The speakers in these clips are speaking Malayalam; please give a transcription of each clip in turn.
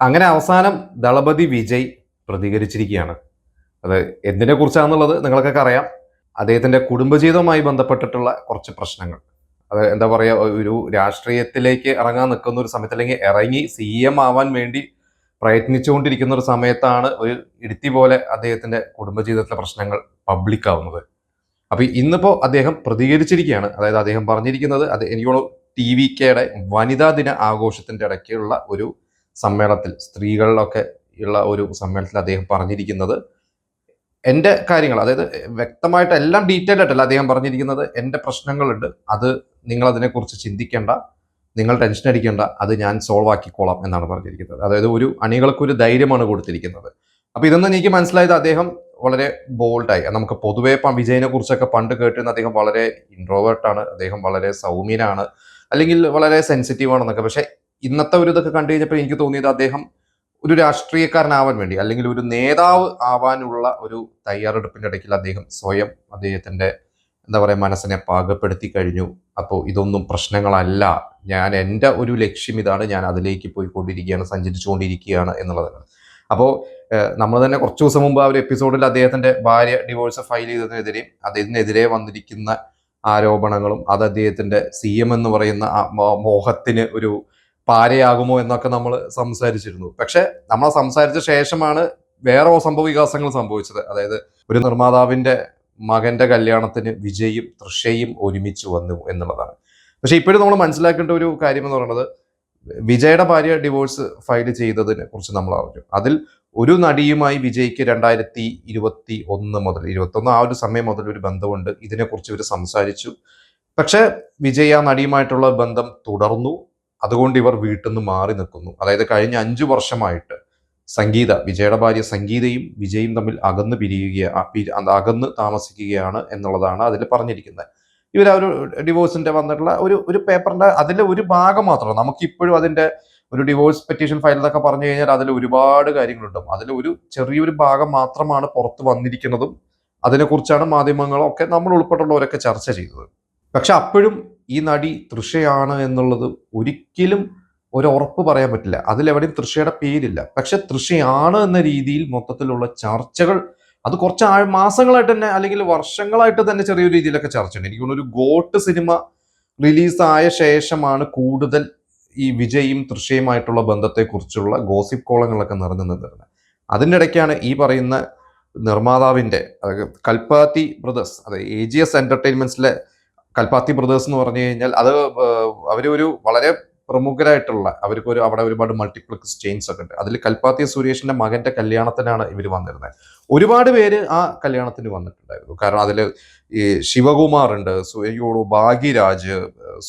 അങ്ങനെ അവസാനം ദളപതി വിജയ് പ്രതികരിച്ചിരിക്കുകയാണ്. അത് എന്തിനെ കുറിച്ചാണെന്നുള്ളത് നിങ്ങൾക്കൊക്കെ അറിയാം. അദ്ദേഹത്തിന്റെ കുടുംബജീവിതവുമായി ബന്ധപ്പെട്ടിട്ടുള്ള കുറച്ച് പ്രശ്നങ്ങൾ. അത് എന്താ പറയുക, ഒരു രാഷ്ട്രീയത്തിലേക്ക് ഇറങ്ങാൻ നിൽക്കുന്ന ഒരു സമയത്ത്, അല്ലെങ്കിൽ ഇറങ്ങി CM ആവാൻ വേണ്ടി പ്രയത്നിച്ചുകൊണ്ടിരിക്കുന്ന ഒരു സമയത്താണ് ഒരു ഇടുത്തി പോലെ അദ്ദേഹത്തിന്റെ കുടുംബജീവിതത്തിലെ പ്രശ്നങ്ങൾ പബ്ലിക് ആവുന്നത്. അപ്പൊ ഇന്നിപ്പോ അദ്ദേഹം പ്രതികരിച്ചിരിക്കുകയാണ്. അതായത് അദ്ദേഹം പറഞ്ഞിരിക്കുന്നത്, അത് എനിക്ക് തോന്നുന്നു TVKയുടെ വനിതാ ദിന ആഘോഷത്തിന്റെ ഇടയ്ക്കുള്ള ഒരു സമ്മേളനത്തിൽ, സ്ത്രീകളിലൊക്കെ ഉള്ള ഒരു സമ്മേളനത്തിൽ അദ്ദേഹം പറഞ്ഞിരിക്കുന്നത്, എൻ്റെ കാര്യങ്ങൾ, അതായത് വ്യക്തമായിട്ട് എല്ലാം ഡീറ്റെയിൽ ആയിട്ടല്ല അദ്ദേഹം പറഞ്ഞിരിക്കുന്നത്, എൻ്റെ പ്രശ്നങ്ങളുണ്ട്, അത് നിങ്ങൾ അതിനെക്കുറിച്ച് ചിന്തിക്കേണ്ട, നിങ്ങൾ ടെൻഷൻ അടിക്കേണ്ട, അത് ഞാൻ സോൾവ് ആക്കിക്കോളാം എന്നാണ് പറഞ്ഞിരിക്കുന്നത്. അതായത് ഒരു അണികൾക്കൊരു ധൈര്യമാണ് കൊടുത്തിരിക്കുന്നത്. അപ്പൊ ഇതൊന്നും എനിക്ക് മനസ്സിലായത്, അദ്ദേഹം വളരെ ബോൾഡായി. നമുക്ക് പൊതുവെ വിജയനെ കുറിച്ചൊക്കെ പണ്ട് കേട്ടിരുന്ന അദ്ദേഹം വളരെ ഇൻട്രോവേർട്ടാണ്, അദ്ദേഹം വളരെ സൗമ്യനാണ്, അല്ലെങ്കിൽ വളരെ സെൻസിറ്റീവ് ആണെന്നൊക്കെ. പക്ഷെ ഇന്നത്തെ ഒരു ഇതൊക്കെ കണ്ടു കഴിഞ്ഞപ്പോൾ എനിക്ക് തോന്നിയത്, അദ്ദേഹം ഒരു രാഷ്ട്രീയക്കാരനാവാൻ വേണ്ടി, അല്ലെങ്കിൽ ഒരു നേതാവ് ആവാനുള്ള ഒരു തയ്യാറെടുപ്പിന്റെ ഇടയ്ക്കിൽ അദ്ദേഹം സ്വയം അദ്ദേഹത്തിന്റെ എന്താ പറയുക മനസ്സിനെ പാകപ്പെടുത്തി കഴിഞ്ഞു. അപ്പോൾ ഇതൊന്നും പ്രശ്നങ്ങളല്ല, ഞാൻ എൻ്റെ ഒരു ലക്ഷ്യം ഇതാണ്, ഞാൻ അതിലേക്ക് പോയിക്കൊണ്ടിരിക്കുകയാണ്, സഞ്ചരിച്ചുകൊണ്ടിരിക്കുകയാണ് എന്നുള്ളതാണ്. അപ്പോൾ നമ്മൾ തന്നെ കുറച്ച് ദിവസം മുമ്പ് ആ ഒരു എപ്പിസോഡിൽ അദ്ദേഹത്തിന്റെ ഭാര്യ ഡിവോഴ്സ് ഫയൽ അദ്ദേഹത്തിനെതിരെ വന്നിരിക്കുന്ന ആരോപണങ്ങളും, അത് അദ്ദേഹത്തിന്റെ CM എന്ന് പറയുന്ന മോഹത്തിന് ഒരു പാരയാകുമോ എന്നൊക്കെ നമ്മൾ സംസാരിച്ചിരുന്നു. പക്ഷെ നമ്മൾ സംസാരിച്ച ശേഷമാണ് വേറെ സംഭവ വികാസങ്ങൾ സംഭവിച്ചത്. അതായത് ഒരു നിർമ്മാതാവിന്റെ മകന്റെ കല്യാണത്തിന് വിജയും തൃഷയും ഒരുമിച്ച് വന്നു എന്നുള്ളതാണ്. പക്ഷെ ഇപ്പോഴും നമ്മൾ മനസ്സിലാക്കേണ്ട ഒരു കാര്യം എന്ന് പറയുന്നത്, വിജയുടെ ഭാര്യ ഡിവോഴ്സ് ഫയൽ ചെയ്തതിനെ കുറിച്ച് നമ്മൾ അറിഞ്ഞു. അതിൽ ഒരു നടിയുമായി വിജയ്ക്ക് 2021 മുതൽ 21 ആ ഒരു സമയം മുതൽ ഒരു ബന്ധമുണ്ട്. ഇതിനെക്കുറിച്ച് ഇവർ സംസാരിച്ചു. പക്ഷെ വിജയ് ആ നടിയുമായിട്ടുള്ള ബന്ധം തുടർന്നു. അതുകൊണ്ട് ഇവർ വീട്ടിൽ നിന്ന് മാറി നിൽക്കുന്നു. അതായത് കഴിഞ്ഞ 5 വർഷമായിട്ട് വിജയുടെ ഭാര്യ സംഗീതയും വിജയും തമ്മിൽ അകന്ന് താമസിക്കുകയാണ് എന്നുള്ളതാണ് അതിൽ പറഞ്ഞിരിക്കുന്നത്. ഇവർ ആ ഒരു ഡിവോഴ്സിന്റെ വന്നിട്ടുള്ള ഒരു പേപ്പറിന്റെ അതിലെ ഒരു ഭാഗം മാത്രമാണ്. നമുക്കിപ്പോഴും അതിന്റെ ഒരു ഡിവോഴ്സ് പെറ്റീഷൻ ഫയൽ എന്നൊക്കെ പറഞ്ഞു കഴിഞ്ഞാൽ അതിൽ ഒരുപാട് കാര്യങ്ങളുണ്ടാവും. അതിൽ ഒരു ചെറിയൊരു ഭാഗം മാത്രമാണ് പുറത്ത് വന്നിരിക്കുന്നതും അതിനെക്കുറിച്ചാണ് മാധ്യമങ്ങളൊക്കെ നമ്മൾ ഉൾപ്പെട്ടുള്ളവരൊക്കെ ചർച്ച ചെയ്തത്. പക്ഷെ അപ്പോഴും ഈ നടി തൃഷയാണ് എന്നുള്ളത് ഒരിക്കലും ഒരു ഉറപ്പ് പറയാൻ പറ്റില്ല. അതിലെവിടെയും തൃഷയുടെ പേരില്ല. പക്ഷെ തൃഷയാണ് എന്ന രീതിയിൽ മൊത്തത്തിലുള്ള ചർച്ചകൾ അത് കുറച്ച് മാസങ്ങളായിട്ട് തന്നെ, അല്ലെങ്കിൽ വർഷങ്ങളായിട്ട് തന്നെ ചെറിയൊരു രീതിയിലൊക്കെ ചർച്ചയുണ്ട്. എനിക്ക് തോന്നുന്നു ഒരു ഗോട്ട് സിനിമ റിലീസായ ശേഷമാണ് കൂടുതൽ ഈ വിജയും തൃഷയുമായിട്ടുള്ള ബന്ധത്തെക്കുറിച്ചുള്ള ഗോസിപ്പ് കോളങ്ങളൊക്കെ നിറഞ്ഞു നിന്നിരുന്നത്. അതിൻ്റെ ഇടയ്ക്കാണ് ഈ പറയുന്ന നിർമ്മാതാവിന്റെ കൽപ്പാത്തി ബ്രദേഴ്സ്, അതായത് AGS എന്റർടൈൻമെന്റ്സിലെ കൽപ്പാത്തി ബ്രദേഴ്സ് എന്ന് പറഞ്ഞു കഴിഞ്ഞാൽ അത് അവരൊരു വളരെ പ്രമുഖരായിട്ടുള്ള, അവിടെ ഒരുപാട് മൾട്ടിപ്ലക്സ് ചെയിൻസ് ഒക്കെ ഉണ്ട്. അതിൽ കൽപ്പാത്തി സുരേഷിന്റെ മകന്റെ കല്യാണത്തിനാണ് ഇവർ വന്നിരുന്നത്. ഒരുപാട് പേര് ആ കല്യാണത്തിന് വന്നിട്ടുണ്ടായിരുന്നു. കാരണം അതിൽ ഈ ശിവകുമാർ ഉണ്ട്, ഭാഗ്യരാജ്,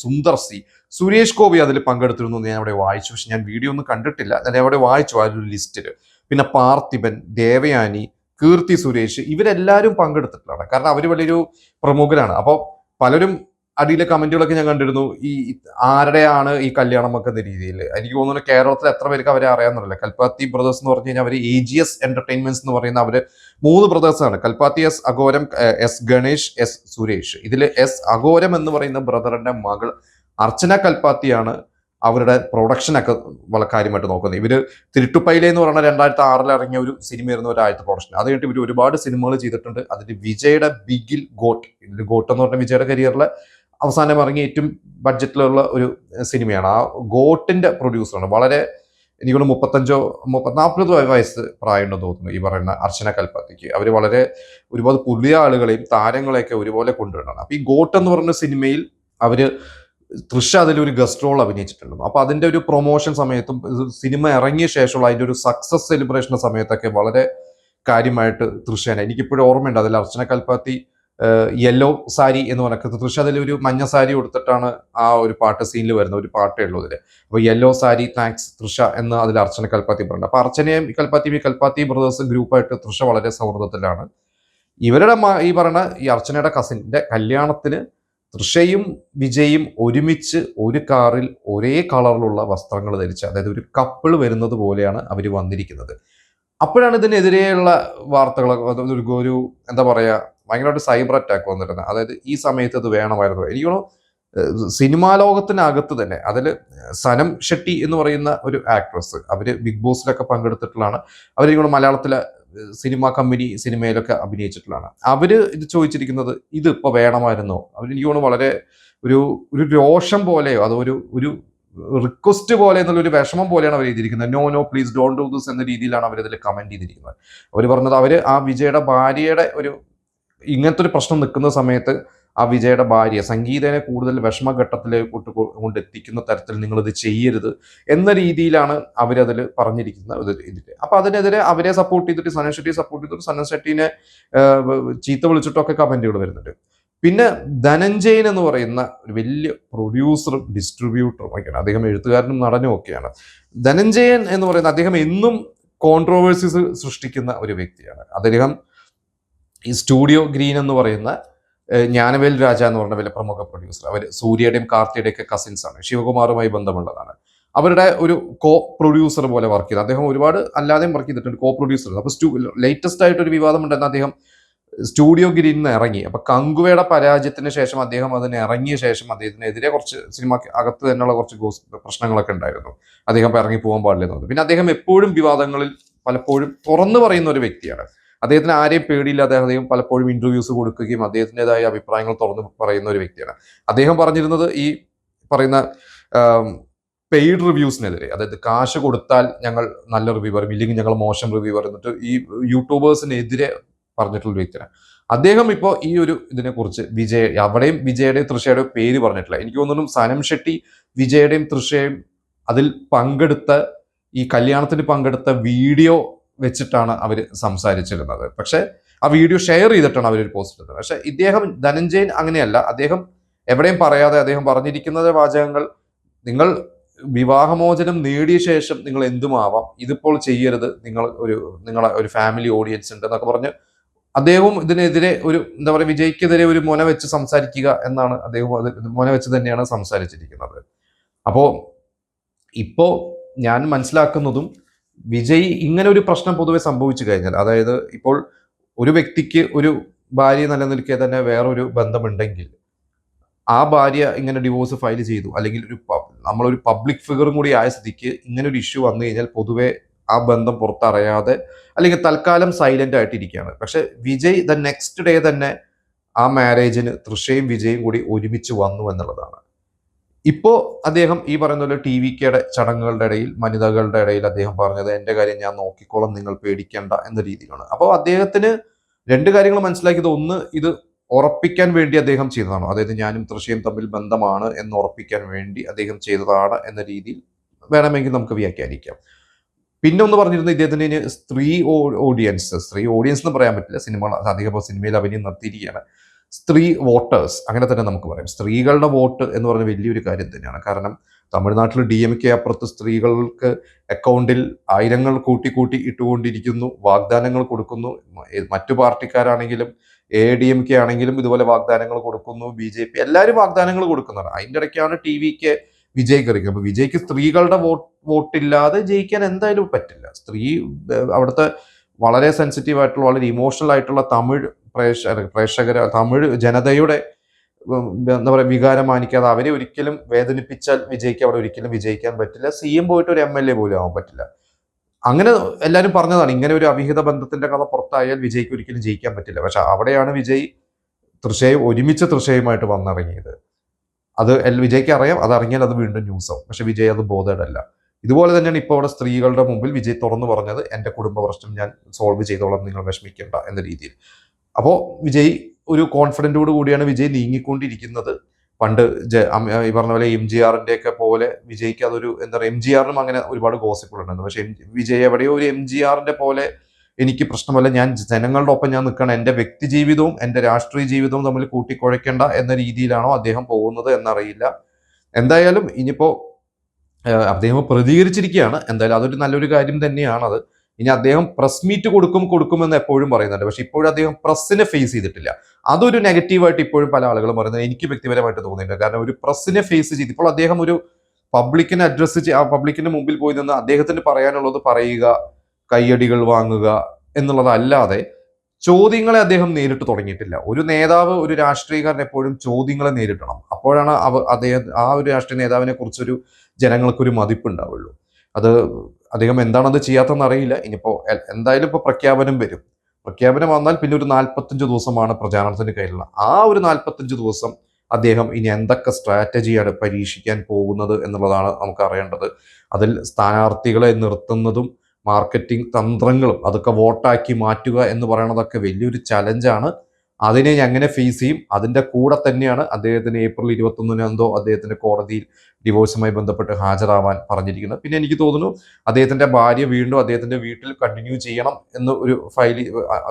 സുന്ദർ സി, സുരേഷ് ഗോപി അതിൽ പങ്കെടുത്തിരുന്നു എന്ന് ഞാൻ അവിടെ വായിച്ചു. പക്ഷെ ഞാൻ വീഡിയോ ഒന്നും കണ്ടിട്ടില്ല, ഞാൻ അവിടെ വായിച്ചു ആ ഒരു ലിസ്റ്റിൽ. പിന്നെ പാർത്ഥിപൻ, ദേവയാനി, കീർത്തി സുരേഷ്, ഇവരെല്ലാവരും പങ്കെടുത്തിട്ടുള്ളതാണ്. കാരണം അവർ വലിയൊരു പ്രമുഖരാണ്. അപ്പോൾ പലരും അടിയിലെ കമന്റുകളൊക്കെ ഞാൻ കണ്ടിരുന്നു, ഈ ആരുടെയാണ് ഈ കല്യാണം ഒക്കെ എന്ന രീതിയിൽ. എനിക്ക് തോന്നുന്നു കേരളത്തിൽ എത്ര പേർക്ക് അവരെ അറിയാമെന്നറിയില്ല. കൽപ്പാത്തി ബ്രദേഴ്സ് എന്ന് പറഞ്ഞു കഴിഞ്ഞാൽ അവർ AGS എന്റർടൈൻമെന്റ്സ് എന്ന് പറയുന്ന അവര് 3 ബ്രദേഴ്സാണ്. Kalpathi S അഘോരം, S Ganesh, S Suresh. ഇതിൽ S അഘോരം എന്ന് പറയുന്ന ബ്രദറിന്റെ മകൾ അർച്ചന കൽപ്പാത്തിയാണ് അവരുടെ പ്രൊഡക്ഷനൊക്കെ വളരെ കാര്യമായിട്ട് നോക്കുന്നത്. ഇവര് തിരുട്ടുപ്പൈലെ എന്ന് പറയുന്ന 2006 ഇറങ്ങിയ ഒരു സിനിമയായിരുന്നു ഒരു ആദ്യത്തെ പ്രൊഡക്ഷൻ. അത് കഴിഞ്ഞിട്ട് ഇവർ ഒരുപാട് സിനിമകൾ ചെയ്തിട്ടുണ്ട്. അതിൽ വിജയുടെ ബിഗിൽ ഗോട്ട് എന്ന് പറഞ്ഞ വിജയുടെ കരിയറിലെ അവസാനം ഇറങ്ങിയ ഏറ്റവും ബഡ്ജറ്റിലുള്ള ഒരു സിനിമയാണ്. ആ ഗോട്ടിന്റെ പ്രൊഡ്യൂസറാണ്. വളരെ എനിക്ക് 40 വയസ്സ് പ്രായമുണ്ടെന്ന് തോന്നുന്നു ഈ പറയുന്ന അർച്ചന കൽപ്പാത്തിക്ക്. അവർ വളരെ ഒരുപാട് പുതിയ ആളുകളെയും താരങ്ങളെയൊക്കെ ഒരുപോലെ കൊണ്ടുവരണം. അപ്പൊ ഈ ഗോട്ട് എന്ന് പറയുന്ന സിനിമയിൽ അവര് തൃഷ അതിലൊരു ഗസ്റ്റ് റോൾ അഭിനയിച്ചിട്ടുണ്ട്. അപ്പൊ അതിന്റെ ഒരു പ്രൊമോഷൻ സമയത്തും സിനിമ ഇറങ്ങിയ ശേഷമുള്ള അതിന്റെ ഒരു സക്സസ് സെലിബ്രേഷൻ സമയത്തൊക്കെ വളരെ കാര്യമായിട്ട് തൃഷേനെ എനിക്കിപ്പോഴും ഓർമ്മയുണ്ട്. അതിൽ അർച്ചന കൽപ്പാത്തി യെല്ലോ സാരി എന്ന് പറഞ്ഞ തൃഷ അതിലൊരു മഞ്ഞ സാരി കൊടുത്തിട്ടാണ് ആ ഒരു പാട്ട് സീനിൽ വരുന്ന ഒരു പാട്ടേ ഉള്ളൂ ഇതില്. അപ്പൊ യെല്ലോ സാരി താങ്ക്സ് തൃഷ എന്ന് അതിൽ അർച്ചന കൽപ്പാത്തി പറയുന്നത്. അപ്പൊ അർച്ചനയും കൽപ്പാത്തി ബ്രദേഴ്സ് ഗ്രൂപ്പായിട്ട് തൃഷ വളരെ സൗഹൃദത്തിലാണ്. ഇവരുടെ ഈ പറയുന്ന ഈ അർച്ചനയുടെ കസിന്റെ കല്യാണത്തിന് തൃഷയും വിജയും ഒരുമിച്ച് ഒരു കാറിൽ ഒരേ കളറിലുള്ള വസ്ത്രങ്ങൾ ധരിച്ച്, അതായത് ഒരു കപ്പിൾ വരുന്നത് പോലെയാണ് അവർ വന്നിരിക്കുന്നത്. അപ്പോഴാണ് ഇതിനെതിരെയുള്ള വാർത്തകളൊക്കെ ഒരു എന്താ പറയാ ഭയങ്കരമായിട്ട് സൈബർ അറ്റാക്ക് വന്നിരുന്നത്. അതായത് ഈ സമയത്ത് ഇത് വേണമായിരുന്നു. എനിക്ക് തോന്നുന്നു സിനിമാ ലോകത്തിനകത്ത് തന്നെ അതിൽ സനം ഷെട്ടി എന്ന് പറയുന്ന ഒരു ആക്ട്രസ്, അവര് ബിഗ് ബോസിലൊക്കെ പങ്കെടുത്തിട്ടുള്ളതാണ്. അവരിങ്ങനെ മലയാളത്തിലെ സിനിമ കമ്പനി സിനിമയിലൊക്കെ അഭിനയിച്ചിട്ടുള്ളതാണ്. അവര് ഇത് ചോദിച്ചിരിക്കുന്നത് ഇത് ഇപ്പൊ വേണമായിരുന്നോ? അവരെനിക്ക് തോന്നുന്നു വളരെ ഒരു ഒരു രോഷം പോലെയോ അതോ ഒരു ഒരു റിക്വസ്റ്റ് പോലെ എന്നുള്ള ഒരു വിഷമം പോലെയാണ് അവർ ചെയ്തിരിക്കുന്നത്. No no please don't do this എന്ന രീതിയിലാണ് അവരിതിൽ കമന്റ് ചെയ്തിരിക്കുന്നത്. അവർ പറഞ്ഞത് അവര് ആ വിജയുടെ ഭാര്യയുടെ ഒരു ഇങ്ങനത്തെ ഒരു പ്രശ്നം നിൽക്കുന്ന സമയത്ത് ആ വിജയുടെ ഭാര്യ സംഗീതനെ കൂടുതൽ വിഷമഘട്ടത്തിലേക്ക് കൊണ്ടെത്തിക്കുന്ന തരത്തിൽ നിങ്ങളിത് ചെയ്യരുത് എന്ന രീതിയിലാണ് അവരതിൽ പറഞ്ഞിരിക്കുന്നത് ഇതിൽ. അപ്പൊ അതിനെതിരെ അവരെ സപ്പോർട്ട് ചെയ്തിട്ട് സനൽ ഷെട്ടിയെ സപ്പോർട്ട് ചെയ്തിട്ട് സനൽ ഷെട്ടീനെ ചീത്ത വിളിച്ചിട്ടൊക്കെ കമന്റുകൾ വരുന്നുണ്ട്. പിന്നെ ധനഞ്ജയൻ എന്ന് പറയുന്ന ഒരു വലിയ പ്രൊഡ്യൂസറും ഡിസ്ട്രിബ്യൂട്ടറും ഒക്കെയാണ്. അദ്ദേഹം എഴുത്തുകാരനും നടനും ഒക്കെയാണ്. ധനഞ്ജയൻ എന്ന് പറയുന്ന അദ്ദേഹം എന്നും കോൺട്രോവേഴ്സീസ് സൃഷ്ടിക്കുന്ന ഒരു വ്യക്തിയാണ്. അദ്ദേഹം ഈ സ്റ്റുഡിയോ ഗ്രീൻ എന്ന് പറയുന്ന ജ്ഞാനവേൽ രാജ എന്ന് പറഞ്ഞ വലിയ പ്രമുഖ പ്രൊഡ്യൂസർ, അവർ സൂര്യയുടെയും കാർത്തിയുടെയും ഒക്കെ കസിൻസ് ആണ്, ശിവകുമാറുമായി ബന്ധമുള്ളതാണ്. അവരുടെ ഒരു കോ പ്രൊഡ്യൂസർ പോലെ വർക്ക് ചെയ്ത് അദ്ദേഹം ഒരുപാട് അല്ലാതെയും വർക്ക് ചെയ്തിട്ടുണ്ട്, കോ പ്രൊഡ്യൂസർ. അപ്പൊ ലേറ്റസ്റ്റ് ആയിട്ടൊരു വിവാദം ഉണ്ടെന്ന് അദ്ദേഹം സ്റ്റുഡിയോ ഗ്രീനിൽ നിന്ന് ഇറങ്ങി. അപ്പൊ കങ്കുവയുടെ പരാജയത്തിന് ശേഷം അദ്ദേഹം അതിന് ഇറങ്ങിയ ശേഷം അദ്ദേഹത്തിനെതിരെ കുറച്ച് സിനിമ അകത്ത് തന്നെയുള്ള കുറച്ച് പ്രശ്നങ്ങളൊക്കെ ഉണ്ടായിരുന്നു. അദ്ദേഹം ഇറങ്ങി പോകാൻ പാടില്ലെന്ന്. പിന്നെ അദ്ദേഹം എപ്പോഴും വിവാദങ്ങളിൽ പലപ്പോഴും തുറന്നു പറയുന്ന ഒരു വ്യക്തിയാണ്. അദ്ദേഹത്തിന് ആരെയും പേടിയില്ലാതെ അദ്ദേഹം പലപ്പോഴും ഇന്റർവ്യൂസ് കൊടുക്കുകയും അദ്ദേഹത്തിൻ്റെതായ അഭിപ്രായങ്ങൾ തുറന്നു പറയുന്ന ഒരു വ്യക്തിയാണ്. അദ്ദേഹം പറഞ്ഞിരുന്നത് ഈ പറയുന്ന പെയ്ഡ് റിവ്യൂസിനെതിരെ, അതായത് കാശ് കൊടുത്താൽ ഞങ്ങൾ നല്ല റിവ്യൂ പറയും, ഇല്ലെങ്കിൽ ഞങ്ങൾ മോശം റിവ്യൂ പറയുന്നിട്ട് ഈ യൂട്യൂബേഴ്സിനെതിരെ പറഞ്ഞിട്ടുള്ള വ്യക്തിയാണ് അദ്ദേഹം. ഇപ്പോൾ ഈ ഒരു ഇതിനെക്കുറിച്ച് അവിടെയും വിജയുടെയും തൃഷയുടെയും പേര് പറഞ്ഞിട്ടില്ല. എനിക്ക് തോന്നുന്നു സനം ഷെട്ടി വിജയുടെയും തൃഷയും അതിൽ പങ്കെടുത്ത ഈ കല്യാണത്തിന് പങ്കെടുത്ത വീഡിയോ വെച്ചിട്ടാണ് അവർ സംസാരിച്ചിരുന്നത്. പക്ഷെ ആ വീഡിയോ ഷെയർ ചെയ്തിട്ടാണ് അവരൊരു പോസ്റ്റ് ഇട്ടത്. പക്ഷെ ഇദ്ദേഹം ധനഞ്ജയൻ അങ്ങനെയല്ല. അദ്ദേഹം എവിടെയും പറയാതെ അദ്ദേഹം പറഞ്ഞിരിക്കുന്ന വാചകങ്ങൾ, നിങ്ങൾ വിവാഹമോചനം നേടിയ ശേഷം നിങ്ങൾ എന്തുമാവാം, ഇതിപ്പോൾ ചെയ്യരുത്, നിങ്ങളെ ഒരു ഫാമിലി ഓഡിയൻസ് ഉണ്ട് എന്നൊക്കെ പറഞ്ഞ് അദ്ദേഹവും ഇതിനെതിരെ ഒരു എന്താ പറയുക, വിജയ്ക്കെതിരെ ഒരു മുന വെച്ച് സംസാരിക്കുക എന്നാണ് അദ്ദേഹം മുന വെച്ച് തന്നെയാണ് സംസാരിച്ചിരിക്കുന്നത്. അപ്പോ ഇപ്പോ ഞാൻ മനസ്സിലാക്കുന്നതും വിജയ് ഇങ്ങനെ ഒരു പ്രശ്നം പൊതുവെ സംഭവിച്ചു കഴിഞ്ഞാൽ, അതായത് ഇപ്പോൾ ഒരു വ്യക്തിക്ക് ഒരു ഭാര്യ നിലനിൽക്കെ തന്നെ വേറൊരു ബന്ധമുണ്ടെങ്കിൽ ആ ഭാര്യ ഇങ്ങനെ ഡിവോഴ്സ് ഫയൽ ചെയ്തു, അല്ലെങ്കിൽ നമ്മളൊരു പബ്ലിക് ഫിഗറും കൂടി ആയ സ്ഥിതിക്ക് ഇങ്ങനെ ഒരു ഇഷ്യൂ വന്നു കഴിഞ്ഞാൽ പൊതുവെ ആ ബന്ധം പുറത്തറിയാതെ അല്ലെങ്കിൽ തൽക്കാലം സൈലന്റ് ആയിട്ടിരിക്കുകയാണ്. പക്ഷെ വിജയ് ദ നെക്സ്റ്റ് ഡേ തന്നെ ആ മാരേജിന് തൃഷയും വിജയും കൂടി ഒരുമിച്ച് വന്നു എന്നുള്ളതാണ്. ഇപ്പോ അദ്ദേഹം ഈ പറയുന്ന പോലെ TVKയുടെ ചടങ്ങുകളുടെ ഇടയിൽ വനിതകളുടെ ഇടയിൽ അദ്ദേഹം പറഞ്ഞത് എന്റെ കാര്യം ഞാൻ നോക്കിക്കോളാം, നിങ്ങൾ പേടിക്കേണ്ട എന്ന രീതിയിലാണ്. അപ്പോൾ അദ്ദേഹത്തിന് രണ്ട് കാര്യങ്ങൾ മനസ്സിലാക്കിയത്, ഒന്ന് ഇത് ഉറപ്പിക്കാൻ വേണ്ടി അദ്ദേഹം ചെയ്തതാണോ, അതായത് ഞാനും തൃഷയും തമ്മിൽ ബന്ധമാണ് എന്ന് ഉറപ്പിക്കാൻ വേണ്ടി അദ്ദേഹം ചെയ്തതാണ് എന്ന രീതിയിൽ വേണമെങ്കിൽ നമുക്ക് വ്യാഖ്യാനിക്കാം. പിന്നെ ഒന്ന് പറഞ്ഞിരുന്നത് ഇദ്ദേഹത്തിന് സ്ത്രീ ഓഡിയൻസ് എന്ന് പറയാൻ പറ്റില്ല, അധികം സിനിമയിൽ അഭിനയം നടത്തിയിരിക്കുകയാണ്. സ്ത്രീ വോട്ടേഴ്സ് അങ്ങനെ തന്നെ നമുക്ക് പറയാം. സ്ത്രീകളുടെ വോട്ട് എന്ന് പറഞ്ഞ വലിയൊരു കാര്യം തന്നെയാണ്. കാരണം തമിഴ്നാട്ടിൽ DMK അപ്പുറത്ത് സ്ത്രീകൾക്ക് അക്കൗണ്ടിൽ ആയിരങ്ങൾ കൂട്ടി ഇട്ടുകൊണ്ടിരിക്കുന്നു, വാഗ്ദാനങ്ങൾ കൊടുക്കുന്നു. മറ്റു പാർട്ടിക്കാരാണെങ്കിലും ADMK ആണെങ്കിലും ഇതുപോലെ വാഗ്ദാനങ്ങൾ കൊടുക്കുന്നു, BJP എല്ലാവരും വാഗ്ദാനങ്ങൾ കൊടുക്കുന്നതാണ്. അതിൻ്റെ ഇടയ്ക്കാണ് TVK വിജയ് കറിക്കുന്നത്. അപ്പൊ വിജയ്ക്ക് സ്ത്രീകളുടെ വോട്ടില്ലാതെ ജയിക്കാൻ എന്തായാലും പറ്റില്ല. അവിടുത്തെ വളരെ സെൻസിറ്റീവ് ആയിട്ടുള്ള വളരെ ഇമോഷണൽ ആയിട്ടുള്ള തമിഴ് തമിഴ് ജനതയുടെ എന്താ പറയുക വികാരം മാനിക്കാതെ അവരെ ഒരിക്കലും വേദനിപ്പിച്ചാൽ വിജയ്ക്ക് അവിടെ ഒരിക്കലും വിജയിക്കാൻ പറ്റില്ല. CM പോയിട്ട് ഒരു MLA പോലും ആവാൻ പറ്റില്ല. അങ്ങനെ എല്ലാവരും പറഞ്ഞതാണ്, ഇങ്ങനെ ഒരു അവിഹിത ബന്ധത്തിന്റെ കഥ പുറത്തായാൽ വിജയ്ക്ക് ഒരിക്കലും ജയിക്കാൻ പറ്റില്ല. പക്ഷെ അവിടെയാണ് വിജയ് തൃഷയുമായിട്ട് വന്നിറങ്ങിയത്. അത് വിജയ്ക്ക് അറിയാം, അതറിഞ്ഞാൽ അത് വീണ്ടും ന്യൂസാവും. പക്ഷെ വിജയ് അത് ബോധേഡല്ല. ഇതുപോലെ തന്നെയാണ് ഇപ്പോൾ അവിടെ സ്ത്രീകളുടെ മുമ്പിൽ വിജയ് തുറന്നു പറഞ്ഞത്, എൻ്റെ കുടുംബ പ്രശ്നം ഞാൻ സോൾവ് ചെയ്തോളാം, നിങ്ങൾ വിഷമിക്കേണ്ട എന്ന രീതിയിൽ. അപ്പോൾ വിജയ് ഒരു കോൺഫിഡൻറ്റോട് കൂടിയാണ് വിജയ് നീങ്ങിക്കൊണ്ടിരിക്കുന്നത്. പണ്ട് ഈ പറഞ്ഞ പോലെ MGRന്റെ ഒക്കെ പോലെ വിജയ്ക്ക് അതൊരു എന്താ പറയുക, MGRനും അങ്ങനെ ഒരുപാട് ഗോസിപ്പുകളുണ്ടായിരുന്നു. പക്ഷെ വിജയ് എവിടെയോ ഒരു MGRന്റെ പോലെ എനിക്ക് പ്രശ്നമല്ല, ഞാൻ ജനങ്ങളുടെ ഒപ്പം ഞാൻ നിൽക്കണം, എൻ്റെ വ്യക്തി ജീവിതവും എൻ്റെ രാഷ്ട്രീയ ജീവിതവും തമ്മിൽ കൂട്ടിക്കുഴയ്ക്കേണ്ട എന്ന രീതിയിലാണോ അദ്ദേഹം പോകുന്നത് എന്നറിയില്ല. എന്തായാലും ഇനിയിപ്പോ അദ്ദേഹം പ്രതികരിച്ചിരിക്കുകയാണ്. എന്തായാലും അതൊരു നല്ലൊരു കാര്യം തന്നെയാണത്. ഇനി അദ്ദേഹം പ്രസ് മീറ്റ് കൊടുക്കുമെന്ന് എപ്പോഴും പറയുന്നുണ്ട്. പക്ഷെ ഇപ്പോഴും അദ്ദേഹം പ്രസ്സിനെ ഫേസ് ചെയ്തിട്ടില്ല. അതൊരു നെഗറ്റീവായിട്ട് ഇപ്പോഴും പല ആളുകളും പറയുന്നത് എനിക്ക് വ്യക്തിപരമായിട്ട് തോന്നിയിട്ടുണ്ട്. കാരണം ഒരു പ്രസ്സിനെ ഫേസ് ചെയ്ത് ഇപ്പോൾ അദ്ദേഹം ഒരു പബ്ലിക്കിനെ പബ്ലിക്കിന്റെ മുമ്പിൽ പോയി നിന്ന് അദ്ദേഹത്തിന് പറയാനുള്ളത് പറയുക, കയ്യടികൾ വാങ്ങുക എന്നുള്ളതല്ലാതെ ചോദ്യങ്ങളെ അദ്ദേഹം നേരിട്ട് തുടങ്ങിയിട്ടില്ല. ഒരു നേതാവ്, ഒരു രാഷ്ട്രീയക്കാരൻ എപ്പോഴും ചോദ്യങ്ങളെ നേരിടണം. അപ്പോഴാണ് അദ്ദേഹം ആ ഒരു രാഷ്ട്രീയ നേതാവിനെ കുറിച്ചൊരു ജനങ്ങൾക്കൊരു മതിപ്പുണ്ടാവുള്ളൂ. അത് അദ്ദേഹം എന്താണത് ചെയ്യാത്തതെന്ന് അറിയില്ല. ഇനിയിപ്പോ എന്തായാലും ഇപ്പൊ പ്രഖ്യാപനം വരും. പ്രഖ്യാപനം വന്നാൽ പിന്നെ ഒരു 45 ദിവസമാണ് പ്രചാരണത്തിന് കയ്യിലുള്ള. ആ ഒരു 45 ദിവസം അദ്ദേഹം ഇനി എന്തൊക്കെ സ്ട്രാറ്റജിയാണ് പരീക്ഷിക്കാൻ പോകുന്നത് എന്നുള്ളതാണ് നമുക്ക് അറിയേണ്ടത്. അതിൽ സ്ഥാനാർത്ഥികളെ നിർത്തുന്നതും മാർക്കറ്റിംഗ് തന്ത്രങ്ങളും അതൊക്കെ വോട്ടാക്കി മാറ്റുക എന്ന് പറയുന്നതൊക്കെ വലിയൊരു ചലഞ്ചാണ്. അതിനെ എങ്ങനെ ഫേസ് ചെയ്യും? അതിന്റെ കൂടെ തന്നെയാണ് അദ്ദേഹത്തിന് ഏപ്രിൽ 21 എന്തോ അദ്ദേഹത്തിന്റെ കോടതിയിൽ ഡിവോഴ്സുമായി ബന്ധപ്പെട്ട് ഹാജരാവാൻ പറഞ്ഞിരിക്കുന്നത്. പിന്നെ എനിക്ക് തോന്നുന്നു അദ്ദേഹത്തിന്റെ ഭാര്യ വീണ്ടും അദ്ദേഹത്തിന്റെ വീട്ടിൽ കണ്ടിന്യൂ ചെയ്യണം എന്ന് ഒരു ഫയൽ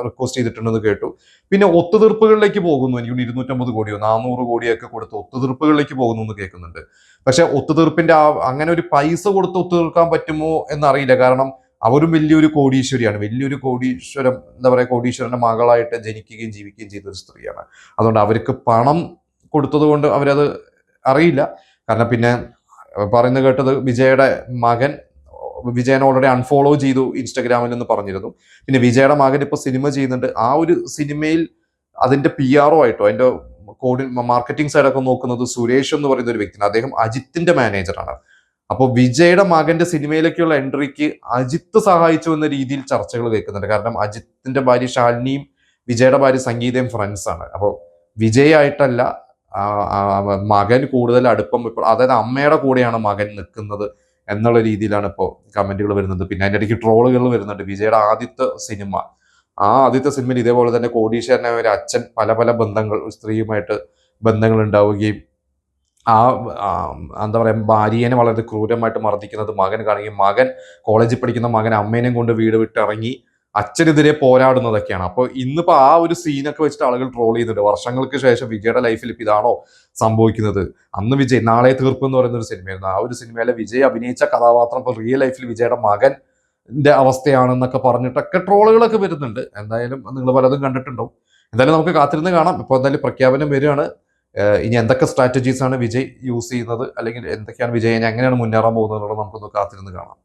റിക്വസ്റ്റ് ചെയ്തിട്ടുണ്ടെന്ന് കേട്ടു. പിന്നെ ഒത്തുതീർപ്പുകളിലേക്ക് പോകുന്നു. എനിക്ക് 250 കോടിയോ 400 കോടിയൊക്കെ കൊടുത്ത് ഒത്തുതീർപ്പുകളിലേക്ക് പോകുന്നു എന്ന് കേൾക്കുന്നുണ്ട്. പക്ഷെ ഒത്തുതീർപ്പിന്റെ അങ്ങനെ ഒരു പൈസ കൊടുത്ത് ഒത്തുതീർക്കാൻ പറ്റുമോ എന്നറിയില്ല. കാരണം അവരും വലിയൊരു കോടീശ്വരിയാണ്. വലിയൊരു കോടീശ്വരം, എന്താ പറയുക, കോടീശ്വരന്റെ മകളായിട്ട് ജനിക്കുകയും ജീവിക്കുകയും ചെയ്ത ഒരു സ്ത്രീയാണ്. അതുകൊണ്ട് അവർക്ക് പണം കൊടുത്തത് കൊണ്ട് അവരത് അറിയില്ല. കാരണം പിന്നെ പറയുന്നത് കേട്ടത് വിജയൻ ഓൾറെഡി അൺഫോളോ ചെയ്തു ഇൻസ്റ്റഗ്രാമിൽ എന്ന് പറഞ്ഞിരുന്നു. പിന്നെ വിജയുടെ മകൻ ഇപ്പൊ സിനിമ ചെയ്യുന്നുണ്ട്. ആ ഒരു സിനിമയിൽ അതിന്റെ PR ആയിട്ടോ അതിന്റെ മാർക്കറ്റിംഗ് സൈഡൊക്കെ നോക്കുന്നത് സുരേഷ് എന്ന് പറയുന്ന ഒരു വ്യക്തിയാണ്. അദ്ദേഹം അജിത്തിന്റെ മാനേജറാണ്. അപ്പോൾ വിജയുടെ മകന്റെ സിനിമയിലേക്കുള്ള എൻട്രിക്ക് അജിത്ത് സഹായിച്ചു എന്ന രീതിയിൽ ചർച്ചകൾ കേൾക്കുന്നുണ്ട്. കാരണം അജിത്തിന്റെ ഭാര്യ ശാലിനിയും വിജയുടെ ഭാര്യ സംഗീതയും ഫ്രണ്ട്സ് ആണ്. അപ്പോൾ വിജയായിട്ടല്ല മകൻ കൂടുതൽ അടുപ്പം, ഇപ്പോൾ അതായത് അമ്മയുടെ കൂടെയാണ് മകൻ നിൽക്കുന്നത് എന്നുള്ള രീതിയിലാണ് ഇപ്പോൾ കമന്റുകൾ വരുന്നത്. പിന്നെ അതിൻ്റെ ഇടയ്ക്ക് ട്രോളുകൾ വരുന്നുണ്ട്. വിജയുടെ ആദ്യത്തെ സിനിമയിൽ ഇതേപോലെ തന്നെ കോടീശ്വരനായ ഒരു അച്ഛൻ പല പല സ്ത്രീയുമായിട്ട് ബന്ധങ്ങൾ ഉണ്ടാവുകയും എന്താ പറയുക, ഭാര്യനെ വളരെ ക്രൂരമായിട്ട് മർദ്ദിക്കുന്നത് മകൻ കാണുകയും കോളേജിൽ പഠിക്കുന്ന മകൻ അമ്മേനെയും കൊണ്ട് വീട് വിട്ടിറങ്ങി അച്ഛനെതിരെ പോരാടുന്നതൊക്കെയാണ്. അപ്പോൾ ഇന്നിപ്പോ ആ ഒരു സീനൊക്കെ വെച്ചിട്ട് ആളുകൾ ട്രോൾ ചെയ്യുന്നുണ്ട്. വർഷങ്ങൾക്ക് ശേഷം വിജയുടെ ലൈഫിൽ ഇപ്പൊ ഇതാണോ സംഭവിക്കുന്നത്? അന്ന് വിജയ് നാളെ തീർപ്പ് എന്ന് പറയുന്ന ഒരു സിനിമയായിരുന്നു. ആ ഒരു സിനിമയിലെ വിജയ് അഭിനയിച്ച കഥാപാത്രം ഇപ്പൊ റിയൽ ലൈഫിൽ വിജയുടെ മകന്റെ അവസ്ഥയാണെന്നൊക്കെ പറഞ്ഞിട്ടൊക്കെ ട്രോളുകളൊക്കെ വരുന്നുണ്ട്. എന്തായാലും നിങ്ങൾ പലതും കണ്ടിട്ടുണ്ടാവും. എന്തായാലും നമുക്ക് കാത്തിരുന്ന് കാണാം. ഇപ്പോൾ എന്തായാലും പ്രഖ്യാപനം വരികയാണ്. ഇനി എന്തൊക്കെ സ്ട്രാറ്റജീസ് ആണ് വിജയ് യൂസ് ചെയ്യുന്നത്, അല്ലെങ്കിൽ എന്തൊക്കെയാണ് വിജയ് എങ്ങനെയാണ് മുന്നേറാൻ പോകുന്നത് എന്നുള്ളത് നമുക്കൊന്ന് കാത്തിരുന്ന് കാണാം.